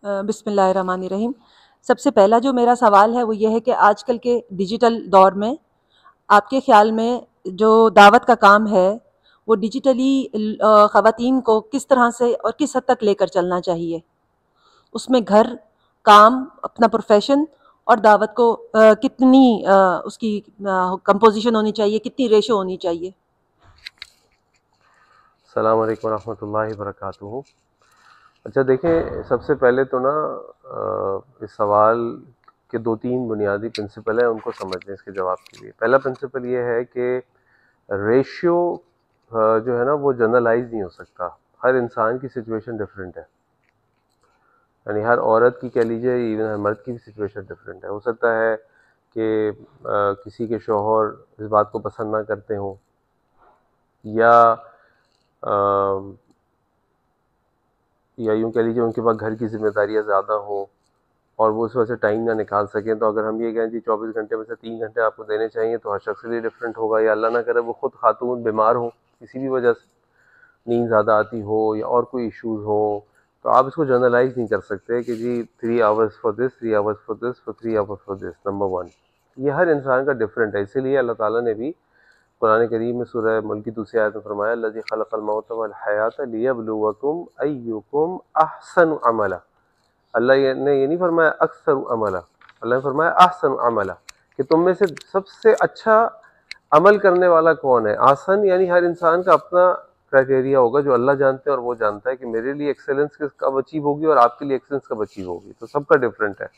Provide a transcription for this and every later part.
बिस्मिल्लाहिर्रहमानिर्रहीम। सबसे पहला जो मेरा सवाल है वो ये है कि आजकल के डिजिटल दौर में आपके ख़्याल में जो दावत का काम है वो डिजिटली ख़वातीन को किस तरह से और किस हद तक लेकर चलना चाहिए? उसमें घर, काम, अपना प्रोफ़ेशन और दावत को कितनी उसकी कंपोज़िशन होनी चाहिए, कितनी रेशो होनी चाहिए? अस्सलाम वालेकुम रहमतुल्लाहि वबरकातुहू। अच्छा देखें, सबसे पहले तो ना इस सवाल के दो तीन बुनियादी प्रिंसिपल हैं, उनको समझ लें इसके जवाब के लिए। पहला प्रिंसिपल ये है कि रेशियो जो है ना वो जनरलाइज नहीं हो सकता। हर इंसान की सिचुएशन डिफरेंट है, यानी हर औरत की कह लीजिए, इवन हर मर्द की भी सिचुएशन डिफरेंट है। हो सकता है कि किसी के शौहर इस बात को पसंद ना करते हों, या यूँ कह लीजिए उनके पास घर की जिम्मेदारियाँ ज़्यादा हों और वो उस वजह से टाइम ना निकाल सकें। तो अगर हम ये कहें जी 24 घंटे में से 3 घंटे आपको देने चाहिए, तो हर शख्स के लिए डिफरेंट होगा। या अल्लाह ना करे वो खुद खातून बीमार हो किसी भी वजह से, नींद ज़्यादा आती हो या और कोई इश्यूज़ हो, तो आप इसको जनरलाइज नहीं कर सकते कि जी 3 hours for this, 3 hours for this, for 3 hours for this. Number one, ये हर इंसान का डिफरेंट है। इसीलिए अल्लाह ताला ने भी कुरान करीम में सूरह मुल्क की दूसरी आयत में फरमाया, लज़ी खलक़ल मौत वल हयात लियब्लुवकुम अय्युकुम अहसनु अमला। अल्लाह ने ये नहीं फरमाया अक्सर अमला, अल्लाह ने फरमाया अहसन अमला, कि तुम में से सबसे अच्छा अमल करने वाला कौन है। आसन यानी हर इंसान का अपना क्राइटेरिया होगा जो अल्लाह जानते हैं, और वो जानता है कि मेरे लिए एक्सेलेंस कब अचीव होगी और आपके लिए एक्सेलेंस कब अचीव होगी। तो सबका डिफरेंट है,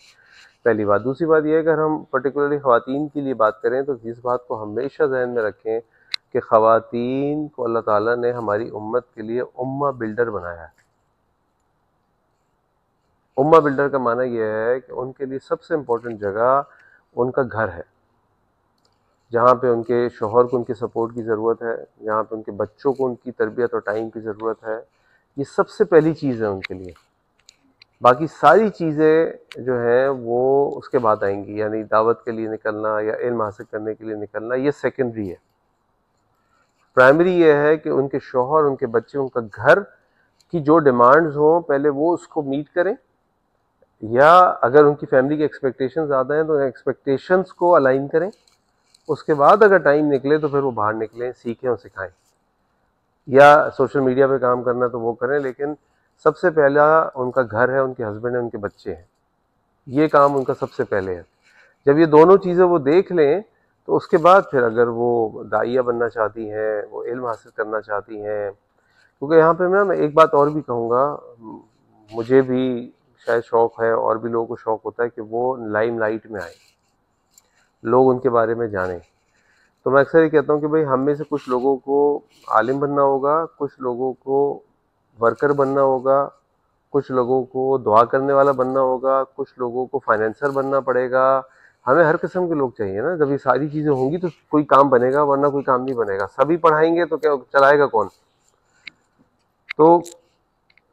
पहली बात। दूसरी बात यह है कि अगर हम पर्टिकुलरली ख़वातीन के लिए बात करें तो इस बात को हमेशा जहन में रखें कि ख़वातीन को अल्लाह ताला ने हमारी उम्मत के लिए उम्मा बिल्डर बनाया है। उम्मा बिल्डर का माना यह है कि उनके लिए सबसे इम्पोर्टेंट जगह उनका घर है, जहाँ पे उनके शौहर को उनकी सपोर्ट की ज़रूरत है, जहाँ पे उनके बच्चों को उनकी तरबियत और टाइम की ज़रूरत है। ये सबसे पहली चीज़ है उनके लिए। बाकी सारी चीज़ें जो हैं वो उसके बाद आएंगी, यानी दावत के लिए निकलना या इल्म हासिल करने के लिए निकलना, ये सेकेंडरी है। प्राइमरी ये है कि उनके शौहर, उनके बच्चे, उनका घर की जो डिमांड्स हों पहले वो उसको मीट करें, या अगर उनकी फैमिली की एक्सपेक्टेशंस ज़्यादा हैं तो एक्सपेक्टेशंस को अलाइन करें। उसके बाद अगर टाइम निकले तो फिर वो बाहर निकलें, सीखें और सिखाएं, या सोशल मीडिया पे काम करना तो वो करें, लेकिन सबसे पहला उनका घर है, उनके हस्बैंड है, उनके बच्चे हैं। ये काम उनका सबसे पहले है। जब ये दोनों चीज़ें वो देख लें तो उसके बाद फिर अगर वो दाइया बनना चाहती हैं, वो इल्म हासिल करना चाहती हैं, क्योंकि यहाँ पे मैं एक बात और भी कहूँगा, मुझे भी शायद शौक़ है और भी लोगों को शौक़ होता है कि वो लाइमलाइट में आए, लोग उनके बारे में जानें। तो मैं अक्सर ये कहता हूँ कि भाई हम में से कुछ लोगों को आलिम बनना होगा, कुछ लोगों को वर्कर बनना होगा, कुछ लोगों को दुआ करने वाला बनना होगा, कुछ लोगों को फाइनेंसर बनना पड़ेगा। हमें हर किस्म के लोग चाहिए ना। जब ये सारी चीज़ें होंगी तो कोई काम बनेगा, वरना कोई काम नहीं बनेगा। सभी पढ़ाएंगे तो क्या चलाएगा कौन? तो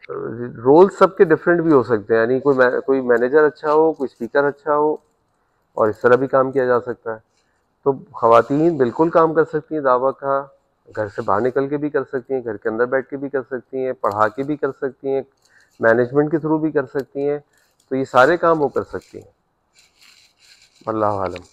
रोल सबके डिफरेंट भी हो सकते हैं, यानी कोई मैनेजर अच्छा हो, कोई स्पीकर अच्छा हो, और इस तरह भी काम किया जा सकता है। तो ख़वातीन बिल्कुल काम कर सकती हैं दावा का, घर से बाहर निकल के भी कर सकती हैं, घर के अंदर बैठ के भी कर सकती हैं, पढ़ा के भी कर सकती हैं, मैनेजमेंट के थ्रू भी कर सकती हैं। तो ये सारे काम वो कर सकती हैं। अल्लाह आलम।